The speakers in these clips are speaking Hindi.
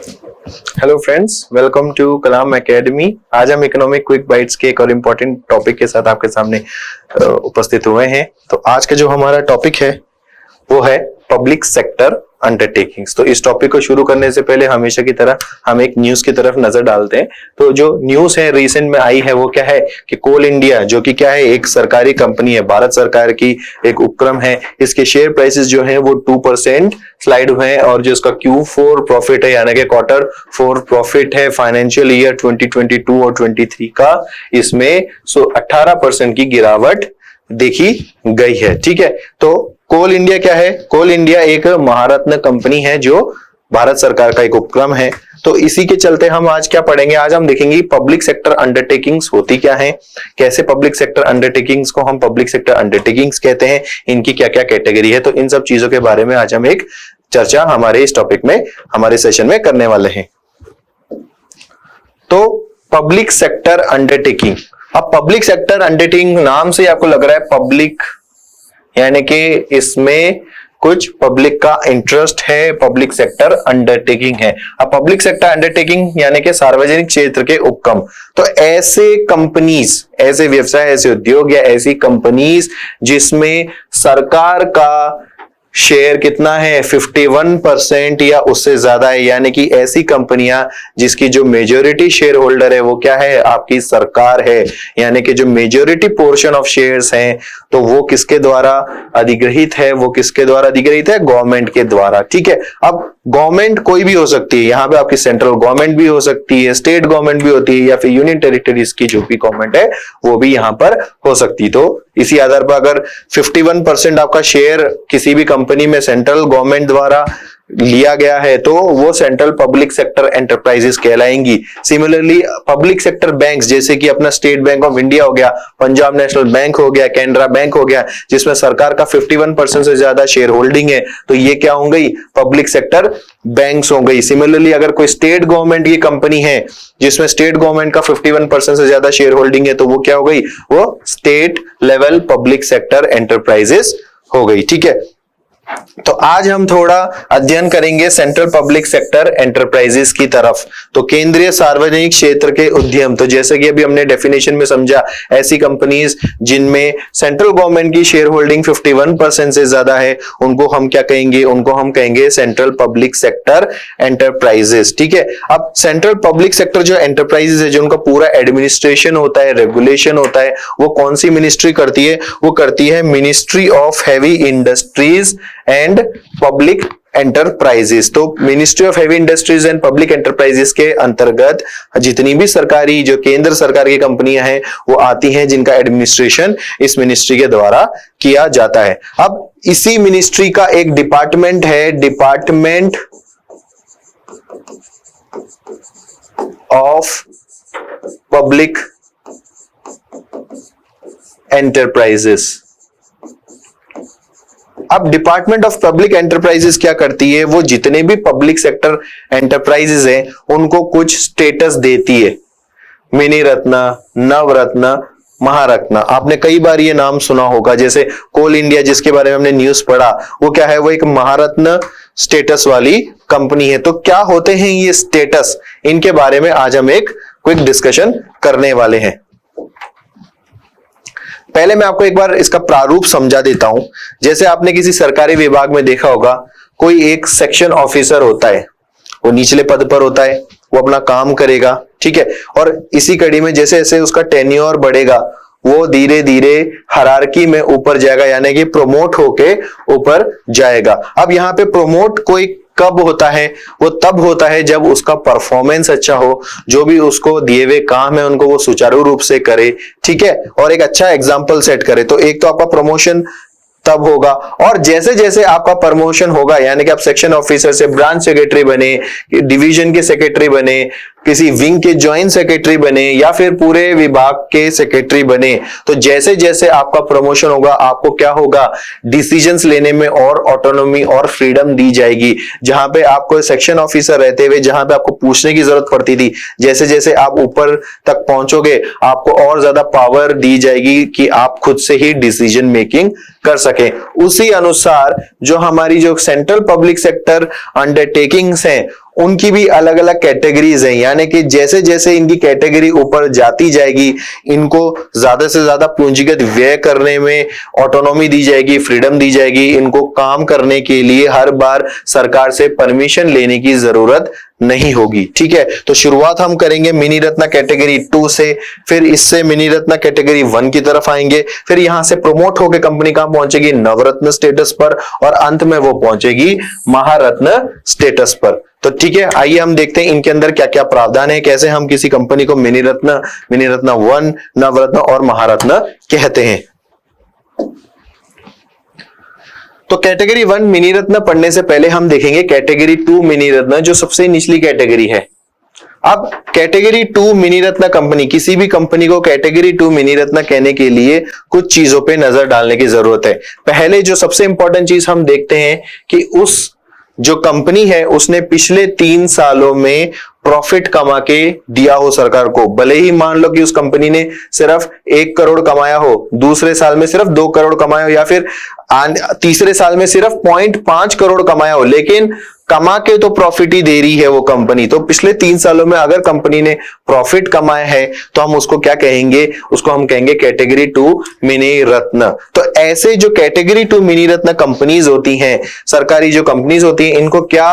Hello friends, welcome to Kalam academy. आज हम इकोनॉमिक क्विक बाइट्स के एक और इम्पोर्टेंट टॉपिक के साथ आपके सामने उपस्थित हुए हैं। तो आज का जो हमारा टॉपिक है वो है पब्लिक सेक्टर अंडरटेकिंग्स। तो इस टॉपिक को शुरू करने से पहले हमेशा की तरह हम एक न्यूज की तरफ नजर डालते हैं। तो जो न्यूज है रिसेंट में आई है वो क्या है कि कोल इंडिया, जो कि क्या है एक सरकारी कंपनी है, भारत सरकार की एक उपक्रम है, इसके शेयर प्राइसेस जो है वो 2% स्लाइड हुए हैं। और जो इसका Q4 प्रॉफिट है यानी कि Q4 प्रॉफिट है फाइनेंशियल ईयर 2022 और 23 का, इसमें 18% की गिरावट देखी गई है। ठीक है, तो कोल इंडिया क्या है? कोल इंडिया एक महारत्न कंपनी है जो भारत सरकार का एक उपक्रम है। तो इसी के चलते हम आज क्या पढ़ेंगे, आज हम देखेंगे पब्लिक सेक्टर अंडरटेकिंग्स होती क्या है, कैसे पब्लिक सेक्टर अंडरटेकिंग्स को हम पब्लिक सेक्टर अंडरटेकिंग्स कहते हैं, इनकी क्या क्या कैटेगरी है। तो इन सब चीजों के बारे में आज हम एक चर्चा हमारे इस टॉपिक में, हमारे सेशन में करने वाले हैं। तो पब्लिक सेक्टर अंडरटेकिंग, अब पब्लिक सेक्टर अंडरटेकिंग नाम से आपको लग रहा है पब्लिक यानी कि इसमें कुछ पब्लिक का इंटरेस्ट है, पब्लिक सेक्टर अंडरटेकिंग है। अब पब्लिक सेक्टर अंडरटेकिंग यानी कि सार्वजनिक क्षेत्र के उपक्रम। तो ऐसे कंपनीज, ऐसे व्यवसाय, ऐसे उद्योग या ऐसी कंपनीज जिसमें सरकार का शेयर कितना है 51% या उससे ज्यादा है, यानी कि ऐसी कंपनियां जिसकी जो मेजोरिटी शेयर होल्डर है वो क्या है, आपकी सरकार है। यानी कि जो मेजोरिटी पोर्शन ऑफ शेयर्स हैं तो वो किसके द्वारा अधिग्रहित है, वो किसके द्वारा अधिग्रहित है, गवर्नमेंट के द्वारा। ठीक है, अब गवर्नमेंट कोई भी हो सकती है, यहां पे आपकी सेंट्रल गवर्नमेंट भी हो सकती है, स्टेट गवर्नमेंट भी होती है, या फिर यूनियन टेरिटरीज की जो भी गवर्नमेंट है वो भी यहां पर हो सकती है। तो इसी आधार पर अगर 51% आपका शेयर किसी भी कंपनी में सेंट्रल गवर्नमेंट द्वारा लिया गया है तो वो सेंट्रल पब्लिक सेक्टर एंटरप्राइजेस कहलाएंगी। सिमिलरली पब्लिक सेक्टर बैंक्स जैसे कि अपना स्टेट बैंक ऑफ इंडिया हो गया, पंजाब नेशनल बैंक हो गया, कैनरा बैंक हो गया, जिसमें सरकार का 51% से ज्यादा शेयर होल्डिंग है, तो ये क्या हो गई, पब्लिक सेक्टर बैंक्स हो गई। सिमिलरली अगर कोई स्टेट गवर्नमेंट की कंपनी है जिसमें स्टेट गवर्नमेंट का 51% से ज्यादा शेयर होल्डिंग है तो वो क्या हो गई, वो state level public sector enterprises हो गई। ठीक है, तो आज हम थोड़ा अध्ययन करेंगे सेंट्रल पब्लिक सेक्टर एंटरप्राइजेस की तरफ। तो केंद्रीय सार्वजनिक क्षेत्र के उद्यम, तो जैसे कि अभी हमने डेफिनेशन में समझा, ऐसी कंपनीज जिनमें सेंट्रल गवर्नमेंट की शेयर होल्डिंग 51% से ज्यादा है उनको हम क्या कहेंगे, उनको हम कहेंगे सेंट्रल पब्लिक सेक्टर एंटरप्राइजेस। ठीक है, अब सेंट्रल पब्लिक सेक्टर जो एंटरप्राइजेस है, जो उनका पूरा एडमिनिस्ट्रेशन होता है, रेगुलेशन होता है, वो कौन सी मिनिस्ट्री करती है, वो करती है ministry of heavy industries and public enterprises. तो ministry of heavy industries and public enterprises के अंतर्गत जितनी भी सरकारी, जो केंद्र सरकार की कंपनियां हैं वो आती हैं, जिनका एडमिनिस्ट्रेशन इस मिनिस्ट्री के द्वारा किया जाता है। अब इसी मिनिस्ट्री का एक डिपार्टमेंट है, डिपार्टमेंट ऑफ पब्लिक एंटरप्राइजेस। अब डिपार्टमेंट ऑफ पब्लिक एंटरप्राइजेस क्या करती है, वो जितने भी पब्लिक सेक्टर एंटरप्राइजेस हैं उनको कुछ स्टेटस देती है। मिनी रत्न, नवरत्न, महारत्न, आपने कई बार ये नाम सुना होगा। जैसे कोल इंडिया जिसके बारे में हमने न्यूज पढ़ा, वो क्या है, वो एक महारत्न स्टेटस वाली कंपनी है। तो क्या होते हैं ये स्टेटस, इनके बारे में आज हम एक क्विक डिस्कशन करने वाले हैं। पहले मैं आपको एक बार इसका प्रारूप समझा देता हूं। जैसे आपने किसी सरकारी विभाग में देखा होगा, कोई एक सेक्शन ऑफिसर होता है, वो निचले पद पर होता है, वो अपना काम करेगा। ठीक है, और इसी कड़ी में जैसे जैसे उसका टेन्योर बढ़ेगा वो धीरे धीरे हायरार्की में ऊपर जाएगा, यानी कि प्रोमोट होके ऊपर जाएगा। अब यहाँ पे प्रोमोट कोई कब होता है, वो तब होता है जब उसका परफॉर्मेंस अच्छा हो, जो भी उसको दिए हुए काम है उनको वो सुचारू रूप से करे। ठीक है, और एक अच्छा एग्जाम्पल सेट करे। तो एक तो आपका प्रमोशन तब होगा, और जैसे जैसे आपका प्रमोशन होगा, यानी कि आप सेक्शन ऑफिसर से ब्रांच सेक्रेटरी बने, डिवीजन के सेक्रेटरी बने, किसी विंग के ज्वाइंट सेक्रेटरी बने, या फिर पूरे विभाग के सेक्रेटरी बने, तो जैसे जैसे आपका प्रमोशन होगा आपको क्या होगा, डिसीजंस लेने में और ऑटोनॉमी और फ्रीडम दी जाएगी। जहां पे आपको सेक्शन ऑफिसर रहते हुए जहां पे आपको पूछने की जरूरत पड़ती थी, जैसे जैसे आप ऊपर तक पहुंचोगे आपको और ज्यादा पावर दी जाएगी कि आप खुद से ही डिसीजन मेकिंग कर सके। उसी अनुसार जो हमारी जो सेंट्रल पब्लिक सेक्टर अंडरटेकिंग्स हैं उनकी भी अलग अलग कैटेगरीज हैं, यानी कि जैसे जैसे इनकी कैटेगरी ऊपर जाती जाएगी, इनको ज्यादा से ज्यादा पूंजीगत व्यय करने में ऑटोनॉमी दी जाएगी, फ्रीडम दी जाएगी। इनको काम करने के लिए हर बार सरकार से परमिशन लेने की जरूरत नहीं होगी। ठीक है, तो शुरुआत हम करेंगे मिनी रत्न कैटेगरी 2 से, फिर इससे मिनी रत्न कैटेगरी 1 की तरफ आएंगे, फिर यहां से प्रमोट होकर कंपनी कहां पहुंचेगी, नवरत्न स्टेटस पर, और अंत में वो पहुंचेगी महारत्न स्टेटस पर। तो ठीक है, आइए हम देखते हैं इनके अंदर क्या क्या प्रावधान है, कैसे हम किसी कंपनी को मिनी रत्न 1, नवरत्न और महारत्न कहते हैं। तो कैटेगरी 1 मिनी रत्न पढ़ने से पहले हम देखेंगे कैटेगरी 2 मिनी रत्न, जो सबसे निचली कैटेगरी है। अब कैटेगरी 2 मिनी रत्न कंपनी, किसी भी कंपनी को कैटेगरी 2 मिनी रत्न कहने के लिए कुछ चीजों पे नजर डालने की जरूरत है। पहले जो सबसे इंपॉर्टेंट चीज हम देखते हैं कि उस जो कंपनी है उसने पिछले 3 सालों में प्रॉफिट कमा के दिया हो सरकार को। भले ही मान लो कि उस कंपनी ने सिर्फ 1 करोड़ कमाया हो, दूसरे साल में सिर्फ 2 करोड़ कमाया हो, या फिर तीसरे साल में सिर्फ 0.5 करोड़ कमाया हो, लेकिन कमा के तो प्रॉफिट ही दे रही है वो कंपनी। तो पिछले 3 सालों में अगर कंपनी ने प्रॉफिट कमाया है तो हम उसको क्या कहेंगे, उसको हम कहेंगे कैटेगरी 2 मिनी रत्न। तो ऐसे जो कैटेगरी 2 मिनी रत्न कंपनीज होती हैं, सरकारी जो कंपनीज होती हैं, इनको क्या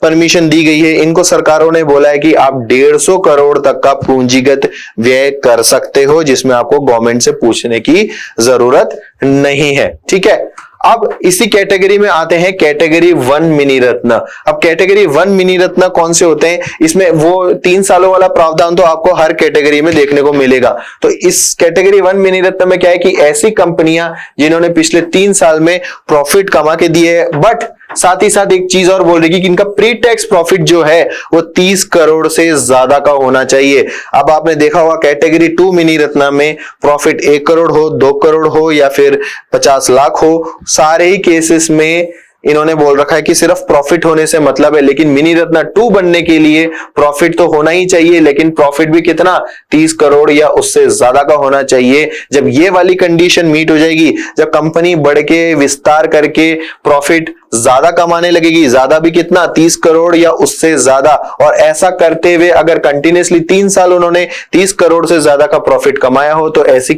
परमिशन दी गई है, इनको सरकारों ने बोला है कि आप 150 करोड़ तक का पूंजीगत व्यय कर सकते हो, जिसमें आपको गवर्नमेंट से पूछने की जरूरत नहीं है। ठीक है, अब इसी कैटेगरी में आते हैं कैटेगरी 1 मिनी रत्न। अब कैटेगरी 1 मिनी रत्न कौन से होते हैं, इसमें वो 3 सालों वाला प्रावधान तो आपको हर कैटेगरी में देखने को मिलेगा। तो इस कैटेगरी 1 मिनी रत्न में क्या है कि ऐसी कंपनियां जिन्होंने पिछले 3 साल में प्रॉफिट कमा के दिए है, बट साथ ही साथ एक चीज और बोल रही कि इनका प्री टैक्स प्रॉफिट जो है वो 30 करोड़ से ज्यादा का होना चाहिए। अब आपने देखा होगा कैटेगरी 2 मिनी रत्न में प्रॉफिट 1 करोड़ हो, 2 करोड़ हो, या फिर 50 लाख हो, सारे ही केसेस में इन्होंने बोल रखा है कि सिर्फ प्रॉफिट होने से मतलब है। लेकिन मिनी रत्न 2 बनने के लिए प्रॉफिट तो होना ही चाहिए, लेकिन प्रॉफिट भी कितना, 30 करोड़ या उससे ज्यादा का होना चाहिए। जब ये वाली कंडीशन मीट हो जाएगी, जब कंपनी बढ़ के विस्तार करके प्रॉफिट ज्यादा कमाने लगेगी, ज्यादा भी कितना, 30 करोड़ या उससे ज्यादा, और ऐसा करते हुए अगर कंटिन्यूसली 3 साल उन्होंने 30 करोड़ से ज्यादा का प्रॉफिट कमाया हो, तो ऐसी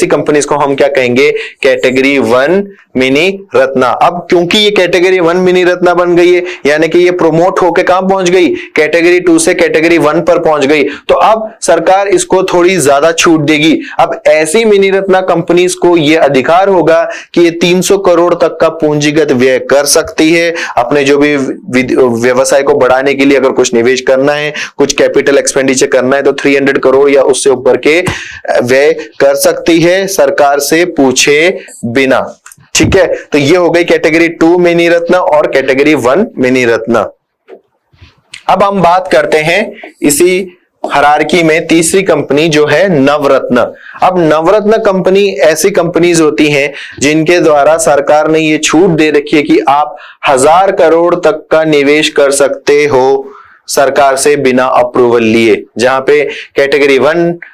कंपनीज को हम क्या कहेंगे, कैटेगरी 1 मिनी रत्न। अब क्योंकि ये कैटेगरी 1 मिनी रत्न बन गई है, यानी कि ये प्रोमोट होकर कहां पहुंच गई, कैटेगरी 2 से कैटेगरी 1 पर पहुंच गई, तो अब सरकार इसको थोड़ी ज्यादा छूट देगी। अब ऐसी मिनी रत्न कंपनीज को यह अधिकार होगा कि ये 300 करोड़ तक का पूंजीगत व्यय कर सकती है। अपने जो भी व्यवसाय को बढ़ाने के लिए अगर कुछ निवेश करना है, कुछ कैपिटल एक्सपेंडिचर करना है, तो 300 करोड़ या उससे ऊपर के व्यय कर सकती है सरकार से पूछे बिना। ठीक है, तो ये हो गई कैटेगरी 2 मिनी रत्न और कैटेगरी 1 मिनी रत्न। अब हम बात करते हैं इसी हायरार्की में तीसरी कंपनी जो है नवरत्न। अब नवरत्न कंपनी ऐसी कंपनीज होती हैं जिनके द्वारा सरकार ने ये छूट दे रखी है कि आप 1000 करोड़ तक का निवेश कर सकते हो सरकार से बिना अप्रूवल लिए। जहां पे कैटेगरी 1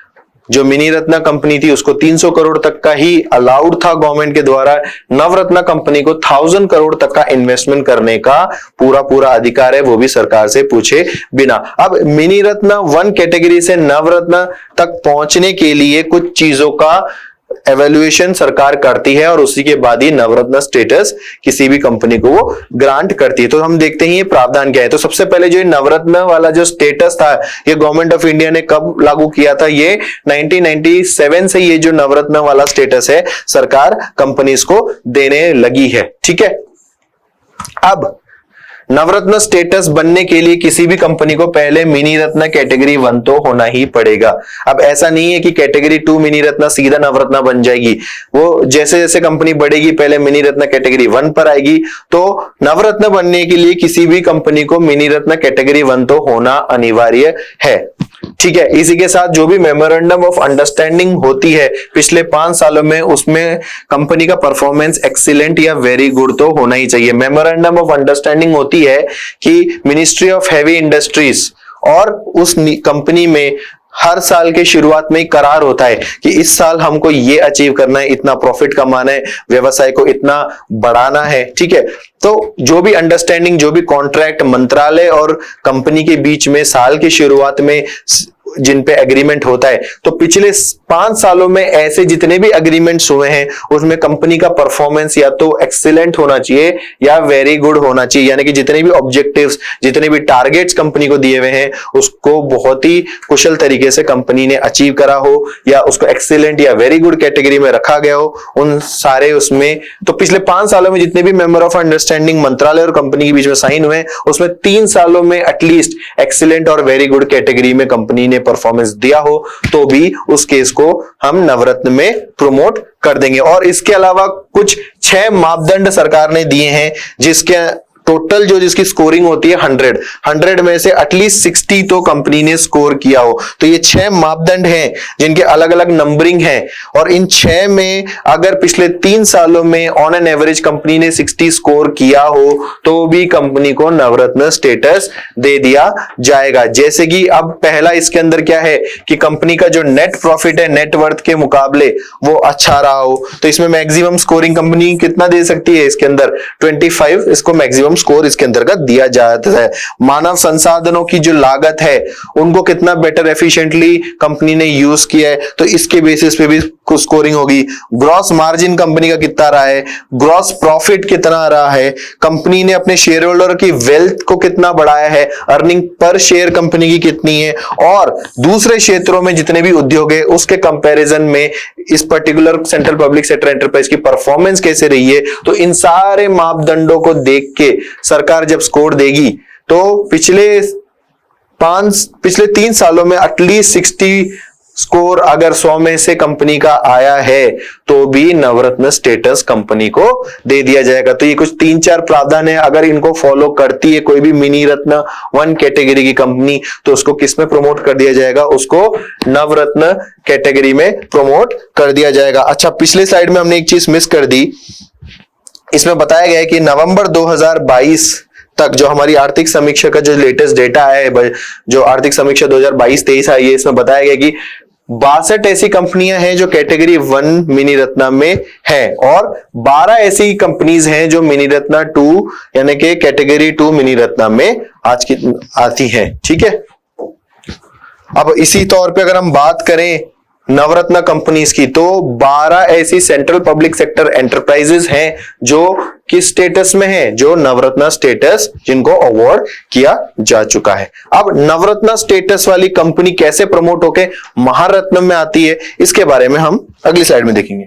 जो मिनी रत्न कंपनी थी उसको 300 करोड़ तक का ही अलाउड था गवर्नमेंट के द्वारा, नवरत्न कंपनी को 1000 करोड़ तक का इन्वेस्टमेंट करने का पूरा अधिकार है, वो भी सरकार से पूछे बिना। अब मिनी रत्न 1 कैटेगरी से नवरत्न तक पहुंचने के लिए कुछ चीजों का एवेल्युएशन सरकार करती है और उसी के बाद ही नवरत्न स्टेटस किसी भी कंपनी को वो ग्रांट करती है। तो हम देखते हैं ये प्रावधान क्या है। तो सबसे पहले जो नवरत्न वाला जो स्टेटस था ये गवर्नमेंट ऑफ इंडिया ने कब लागू किया था, ये 1997 से ये जो नवरत्न वाला स्टेटस है सरकार कंपनीज को देने लगी है। ठीक है, अब नवरत्न स्टेटस बनने के लिए किसी भी कंपनी को पहले मिनी रत्न कैटेगरी 1 तो होना ही पड़ेगा। अब ऐसा नहीं है कि कैटेगरी 2 मिनी रत्न सीधा नवरत्न बन जाएगी, वो जैसे जैसे कंपनी बढ़ेगी पहले मिनी रत्न कैटेगरी 1 पर आएगी। तो नवरत्न बनने के लिए किसी भी कंपनी को मिनी रत्न कैटेगरी 1 तो होना अनिवार्य है। ठीक है, इसी के साथ जो भी मेमोरेंडम ऑफ अंडरस्टैंडिंग होती है पिछले 5 सालों में, उसमें कंपनी का परफॉर्मेंस एक्सीलेंट या वेरी गुड तो होना ही चाहिए। मेमोरेंडम ऑफ अंडरस्टैंडिंग होती है कि मिनिस्ट्री ऑफ हैवी इंडस्ट्रीज और उस कंपनी में हर साल के शुरुआत में करार होता है कि इस साल हमको ये अचीव करना है, इतना प्रॉफिट कमाना है, व्यवसाय को इतना बढ़ाना है। ठीक है, तो जो भी अंडरस्टैंडिंग, जो भी कॉन्ट्रैक्ट मंत्रालय और कंपनी के बीच में साल की शुरुआत में जिन पे एग्रीमेंट होता है, तो पिछले 5 सालों में ऐसे जितने भी एग्रीमेंट्स हुए हैं उसमें कंपनी का परफॉर्मेंस या तो एक्सीलेंट होना चाहिए या वेरी गुड होना चाहिए, यानी कि जितने भी ऑब्जेक्टिव्स, जितने भी टारगेट्स कंपनी को दिए हुए हैं उसको बहुत ही कुशल तरीके से कंपनी ने अचीव करा हो या उसको एक्सीलेंट या वेरी गुड कैटेगरी में रखा गया हो, उन सारे उसमें। तो पिछले 5 सालों में जितने भी मेंबर ऑफ अंडरस्टैंडिंग मंत्रालय और कंपनी के बीच में साइन हुए उसमें 3 सालों में एटलीस्ट एक्सीलेंट और वेरी गुड कैटेगरी में कंपनी ने परफॉर्मेंस दिया हो तो भी उस केस को हम नवरत्न में प्रमोट कर देंगे। और इसके अलावा कुछ 6 मापदंड सरकार ने दिए हैं जिसके टोटल जो जिसकी स्कोरिंग होती है 100 में से एटलीस्ट 60 तो कंपनी ने स्कोर किया हो। तो ये 6 मापदंड हैं जिनके अलग अलग नंबरिंग है और इन 6 में अगर पिछले 3 सालों में ऑन एन एवरेज कंपनी ने 60 स्कोर किया हो तो भी कंपनी को नवरत्न स्टेटस दे दिया जाएगा। जैसे कि अब पहला इसके अंदर क्या है कि कंपनी का जो नेट प्रॉफिट है नेटवर्थ के मुकाबले वो अच्छा रहा हो, तो इसमें मैक्सिमम स्कोरिंग कंपनी कितना दे सकती है, इसके अंदर 25 इसको मैक्सिमम स्कोर इसके अंतर्गत दिया जाता है। मानव संसाधनों की जो लागत है उनको कितना बेटर एफिशिएंटली कंपनी ने यूज किया है तो इसके बेसिस पे भी कुछ स्कोरिंग होगी। ग्रॉस मार्जिन कंपनी का कितना रहा है, ग्रॉस प्रॉफिट कितना रहा है, कंपनी ने अपने शेयर होल्डर की वेल्थ को कितना बढ़ाया है, अर्निंग पर शेयर कंपनी की कितनी है और दूसरे क्षेत्रों में जितने भी उद्योग है उसके कंपैरिजन में इस particular central public sector enterprise की परफॉर्मेंस कैसे रही है। तो इन सारे मापदंडों को देख के सरकार जब स्कोर देगी तो पिछले 3 सालों में एटलीस्ट 60 स्कोर अगर 100 में से कंपनी का आया है तो भी नवरत्न स्टेटस कंपनी को दे दिया जाएगा। तो ये कुछ 3-4 प्रावधान है, अगर इनको फॉलो करती है कोई भी मिनी रत्न 1 कैटेगरी की कंपनी तो उसको किस में प्रमोट कर दिया जाएगा, उसको नवरत्न कैटेगरी में प्रमोट कर दिया जाएगा। अच्छा, पिछले स्लाइड में हमने एक चीज मिस कर दी, इसमें बताया गया है कि नवंबर 2022 तक जो हमारी आर्थिक समीक्षा का जो लेटेस्ट डेटा है, जो आर्थिक समीक्षा 2022-23 आई है, इसमें बताया गया कि 62 ऐसी कंपनियां हैं जो कैटेगरी 1 मिनी रत्ना में है और 12 ऐसी कंपनीज हैं जो मिनी रत्ना 2 यानी कि कैटेगरी 2 मिनी रत्ना में आज की आती हैं। ठीक है, अब इसी तौर पे अगर हम बात करें नवरत्न कंपनीज की तो 12 ऐसी सेंट्रल पब्लिक सेक्टर एंटरप्राइजेस हैं जो किस स्टेटस में है, जो नवरत्न स्टेटस जिनको अवार्ड किया जा चुका है। अब नवरत्न स्टेटस वाली कंपनी कैसे प्रमोट होके महारत्न में आती है इसके बारे में हम अगली स्लाइड में देखेंगे।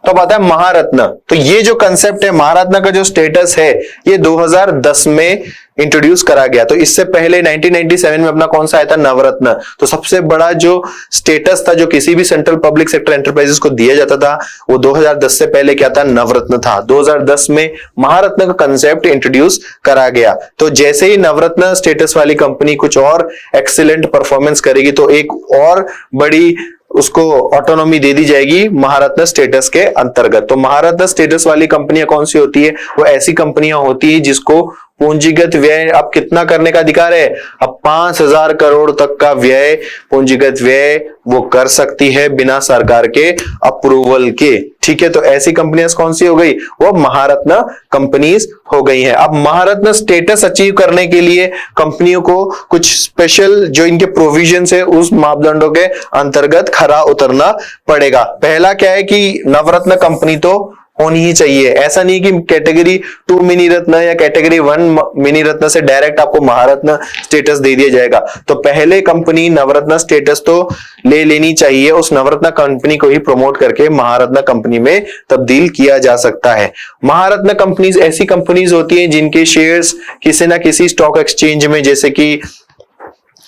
तो आता है महारत्न। तो ये जो कंसेप्ट है महारत्न का जो स्टेटस है ये 2010 में इंट्रोड्यूस करा गया। तो इससे पहले 1997 में अपना कौन सा आया था, नवरत्न। तो सबसे बड़ा जो स्टेटस था जो किसी भी सेंट्रल पब्लिक सेक्टर एंटरप्राइजेस को दिया जाता था वो 2010 से पहले क्या था, नवरत्न था। 2010 में महारत्न का कंसेप्ट इंट्रोड्यूस करा गया। तो जैसे ही नवरत्न स्टेटस वाली कंपनी कुछ और एक्सीलेंट परफॉर्मेंस करेगी तो एक और बड़ी उसको ऑटोनॉमी दे दी जाएगी महारत्न स्टेटस के अंतर्गत। तो महारत्न स्टेटस वाली कंपनियां कौन सी होती है, वो ऐसी कंपनियां होती है जिसको पूंजीगत व्यय अब कितना करने का अधिकार है, अब 5000 करोड़ तक का व्यय पूंजीगत व्यय वो कर सकती है बिना सरकार के अप्रूवल के। ठीक है, तो ऐसी कंपनियां कौन सी हो गई, वो महारत्न कंपनीज हो गई हैं। अब महारत्न स्टेटस अचीव करने के लिए कंपनियों को कुछ स्पेशल जो इनके प्रोविजंस है उस मापदंडों के अंतर्गत खरा उतरना पड़ेगा। पहला क्या है कि नवरत्न कंपनी तो होनी ही चाहिए। ऐसा नहीं कि कैटेगरी 2 मिनी रत्न या कैटेगरी 1 मिनी रत्न से डायरेक्ट आपको महारत्न स्टेटस दे दिया जाएगा। तो पहले कंपनी नवरत्न स्टेटस तो ले लेनी चाहिए, उस नवरत्न कंपनी को ही प्रमोट करके महारत्न कंपनी में तब्दील किया जा सकता है। महारत्न कंपनीज ऐसी कंपनीज होती हैं जिनके शेयर्स किसी ना किसी स्टॉक एक्सचेंज में, जैसे कि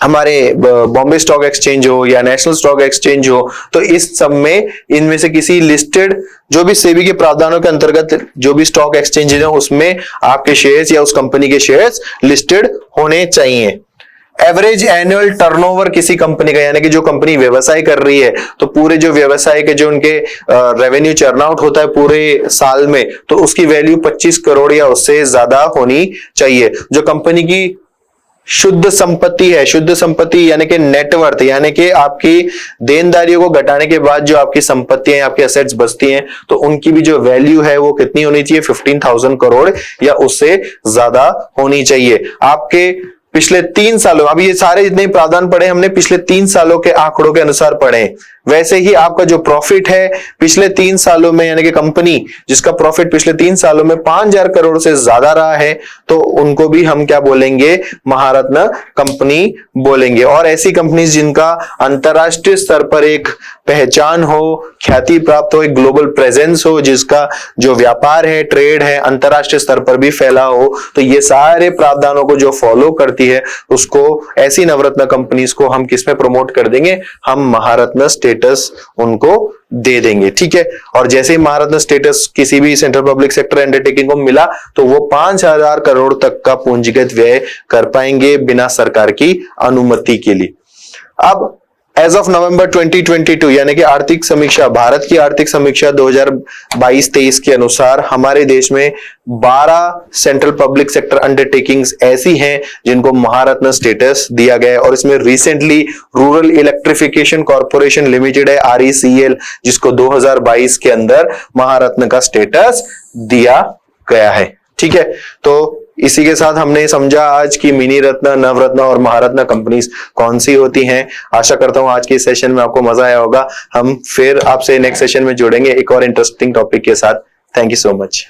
हमारे बॉम्बे स्टॉक एक्सचेंज हो या नेशनल स्टॉक एक्सचेंज हो, तो इस सब में इनमें से किसी लिस्टेड जो भी सेबी के प्रावधानों के अंतर्गत जो भी स्टॉक एक्सचेंज है उसमें आपके शेयर्स या उस कंपनी के शेयर्स लिस्टेड होने चाहिए। एवरेज एनुअल टर्नओवर किसी कंपनी का, यानी कि जो कंपनी व्यवसाय कर रही है तो पूरे जो व्यवसाय के जो उनके रेवेन्यू चर्न आउट होता है पूरे साल में, तो उसकी वैल्यू 25 करोड़ या उससे ज्यादा होनी चाहिए। जो कंपनी की शुद्ध संपत्ति है। शुद्ध संपत्ति यानी कि नेटवर्थ, यानी कि आपकी देनदारियों को घटाने के बाद जो आपकी संपत्तियां, आपकी असेट्स बचती हैं, तो उनकी भी जो वैल्यू है वो कितनी होनी चाहिए? 15,000 करोड़ या उससे ज्यादा होनी चाहिए। आपके पिछले 3 सालों, अभी ये सारे जितने प्रावधान पढ़े हमने पिछले 3 सालों के आंकड़ों के अनुसार पढ़े। वैसे ही आपका जो प्रॉफिट है पिछले 3 सालों में, यानी कि कंपनी जिसका प्रॉफिट पिछले 3 सालों में 5,000 करोड़ से ज्यादा रहा है, तो उनको भी हम क्या बोलेंगे? महारत्न कंपनी बोलेंगे। और ऐसी कंपनीज जिनका अंतरराष्ट्रीय स्तर पर एक पहचान हो, ख्याति प्राप्त हो, एक ग्लोबल प्रेजेंस हो, जिसका जो व्यापार है, ट्रेड है, अंतरराष्ट्रीय स्तर पर भी फैला हो, तो ये सारे प्रावधानों को जो फॉलो करती है उसको, ऐसी नवरत्न कंपनीज को हम किसमें प्रमोट कर देंगे? हम महारत्न स्टेटस उनको दे देंगे। ठीक है। और जैसे ही महारत्न स्टेटस किसी भी सेंट्रल पब्लिक सेक्टर अंडरटेकिंग को मिला तो वो 5,000 करोड़ तक का पूंजीगत व्यय कर पाएंगे बिना सरकार की अनुमति के लिए। अब एज ऑफ नवंबर 2022 यानी कि आर्थिक समीक्षा, भारत की आर्थिक समीक्षा 2022-23 के अनुसार हमारे देश में 12 सेंट्रल पब्लिक सेक्टर अंडरटेकिंग्स ऐसी हैं जिनको महारत्न स्टेटस दिया गया है। और इसमें recently rural electrification corporation limited है, RECL, जिसको 2022 के अंदर महारत्न का स्टेटस दिया गया है। ठीक है। तो इसी के साथ हमने समझा आज की मिनी रत्न, नवरत्न और महारत्न कंपनीज कौन सी होती हैं। आशा करता हूं आज के सेशन में आपको मजा आया होगा। हम फिर आपसे नेक्स्ट सेशन में जुड़ेंगे एक और इंटरेस्टिंग टॉपिक के साथ। Thank you so much.